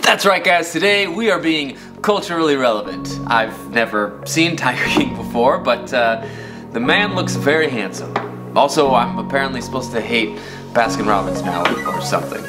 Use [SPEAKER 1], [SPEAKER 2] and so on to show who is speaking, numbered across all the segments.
[SPEAKER 1] That's right, guys. Today we are being culturally relevant. I've never seen Tiger King before, but the man looks very handsome. Also, I'm apparently supposed to hate Baskin-Robbins now or something.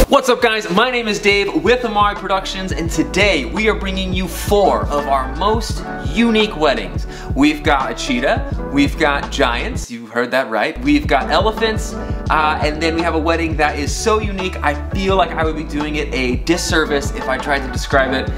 [SPEAKER 1] What's up, guys? My name is Dave with Amari Productions, and today we are bringing you 4 of our most unique weddings. We've got a cheetah, we've got giants, you heard that right, we've got elephants, and then we have a wedding that is so unique I feel like I would be doing it a disservice if I tried to describe it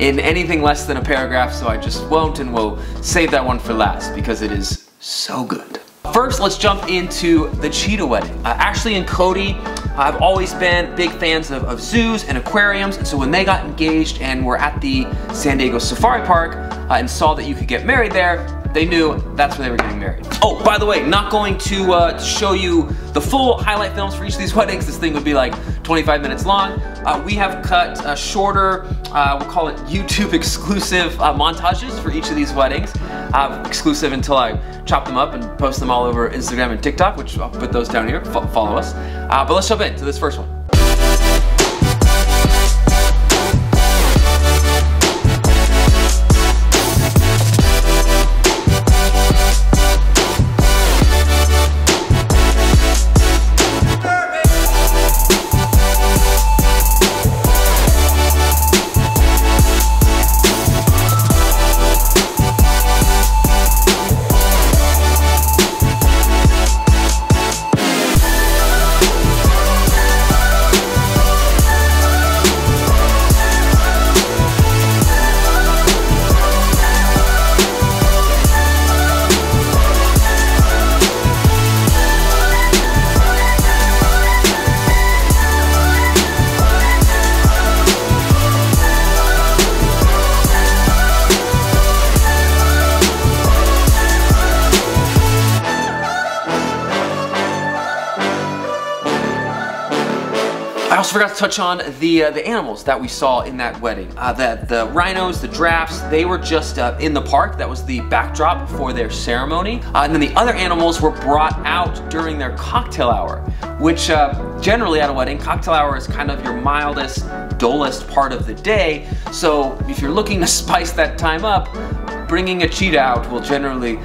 [SPEAKER 1] in anything less than a paragraph, so I just won't, and we'll save that one for last because it is so good. First, let's jump into the cheetah wedding. Ashley and Cody have always been big fans of zoos and aquariums, and so when they got engaged and were at the San Diego Safari Park and saw that you could get married there, they knew that's where they were getting married. Oh, by the way, not going to show you the full highlight films for each of these weddings. This thing would be like 25 minutes long. We have cut shorter, we'll call it YouTube exclusive montages for each of these weddings. Exclusive until I chop them up and post them all over Instagram and TikTok, which I'll put those down here, follow us. But let's jump into this first one. I also forgot to touch on the animals that we saw in that wedding. The rhinos, the giraffes, they were just in the park. That was the backdrop for their ceremony. And then the other animals were brought out during their cocktail hour, which generally at a wedding, cocktail hour is kind of your mildest, dullest part of the day. So if you're looking to spice that time up, bringing a cheetah out will generally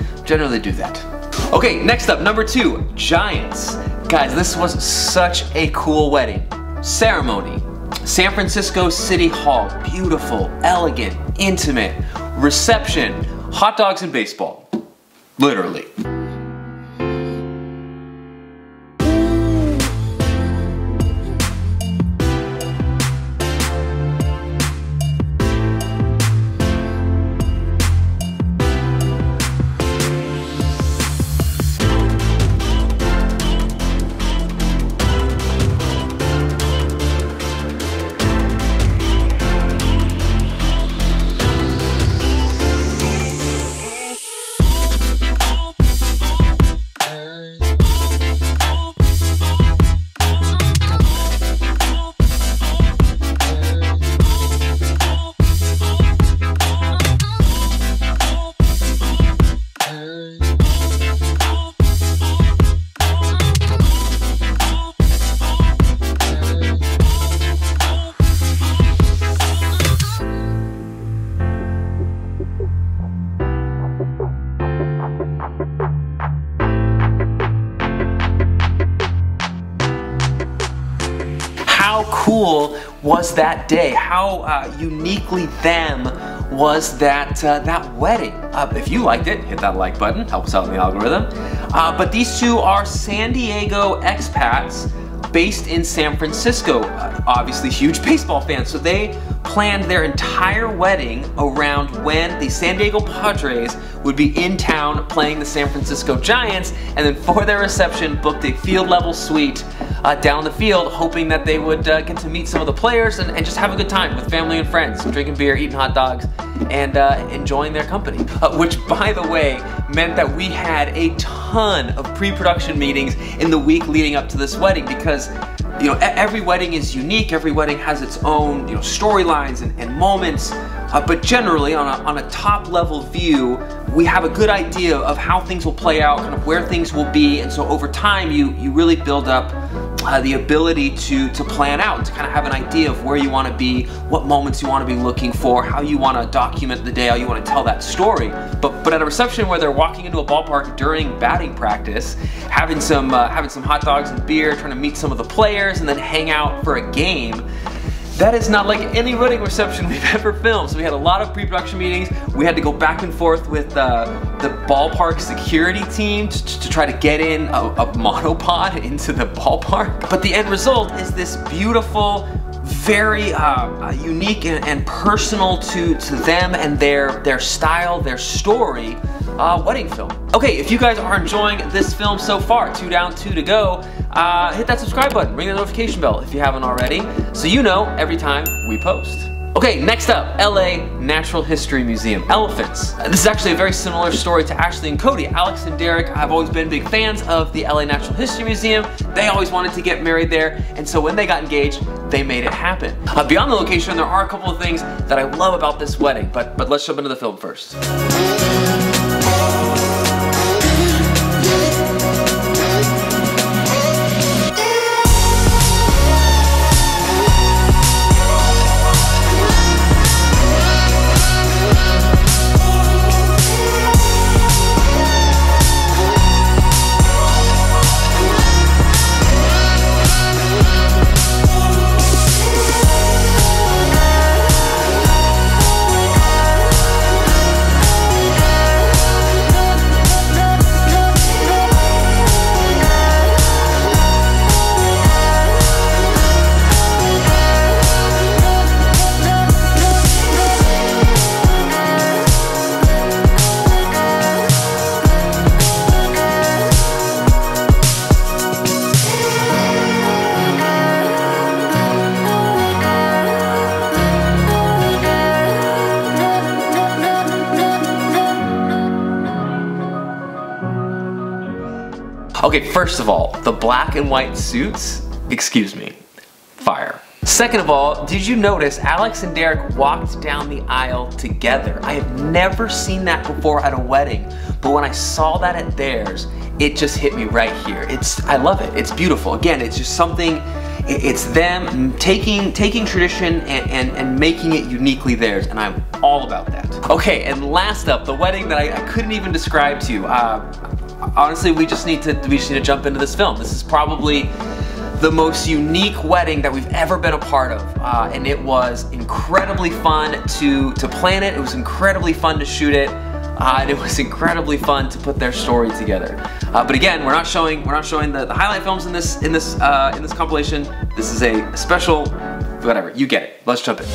[SPEAKER 1] do that. Okay, next up, number 2, giants. Guys, this was such a cool wedding. Ceremony, San Francisco City Hall, beautiful, elegant, intimate. Reception, hot dogs and baseball, literally. How cool was that day? How uniquely them was that wedding? If you liked it, hit that like button, helps out in the algorithm. But these two are San Diego expats based in San Francisco. Obviously huge baseball fans, so they planned their entire wedding around when the San Diego Padres would be in town playing the San Francisco Giants, and then for their reception booked a field level suite down the field, hoping that they would get to meet some of the players and just have a good time with family and friends, drinking beer, eating hot dogs, and enjoying their company. Which, by the way, meant that we had a ton of pre-production meetings in the week leading up to this wedding, because every wedding is unique. Every wedding has its own storylines and moments. but generally on a top level view, we have a good idea of how things will play out, kind of where things will be, and so over time you really build up the ability to plan out, to kind of have an idea of where you want to be, what moments you want to be looking for, how you want to document the day, how you want to tell that story. But at a reception where they're walking into a ballpark during batting practice, having some hot dogs and beer, trying to meet some of the players, and then hang out for a game, that is not like any wedding reception we've ever filmed. So we had a lot of pre-production meetings. We had to go back and forth with the ballpark security team to try to get in a monopod into the ballpark. But the end result is this beautiful, very unique and personal to them and their style, their story, wedding film. Okay, if you guys are enjoying this film so far, 2 down, 2 to go, hit that subscribe button, ring the notification bell if you haven't already, so you know every time we post. Okay, next up, LA Natural History Museum, elephants. This is actually a very similar story to Ashley and Cody. Alex and Derek have always been big fans of the LA Natural History Museum. They always wanted to get married there, and so when they got engaged, they made it happen. Beyond the location, there are a couple of things that I love about this wedding, but let's jump into the film first. Okay, first of all, the black and white suits, excuse me, fire. Second of all, did you notice Alex and Derek walked down the aisle together? I have never seen that before at a wedding, but when I saw that at theirs, it just hit me right here. I love it, it's beautiful. Again, it's just something, it's them taking tradition and making it uniquely theirs, and I'm all about that. Okay, and last up, the wedding that I couldn't even describe to you. Honestly, we just need to jump into this film. This is probably the most unique wedding that we've ever been a part of, and it was incredibly fun to plan it. It was incredibly fun to shoot it, and it was incredibly fun to put their story together. But again, we're not showing the highlight films in this compilation. This is a special, whatever. You get it. Let's jump in.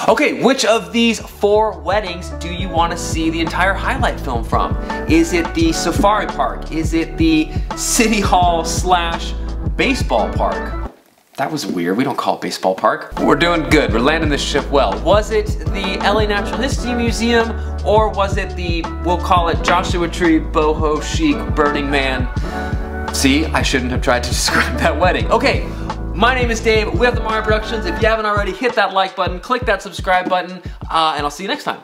[SPEAKER 1] Okay, which of these 4 weddings do you want to see the entire highlight film from? Is it the safari park? Is it the city hall / baseball park? That was weird, we don't call it baseball park. We're doing good, we're landing this ship well. Was it the LA Natural History Museum, or was it the, we'll call it Joshua Tree, Boho, Chic, Burning Man? See, I shouldn't have tried to describe that wedding. Okay. My name is Dave with Amari Productions. If you haven't already, hit that like button, click that subscribe button, and I'll see you next time.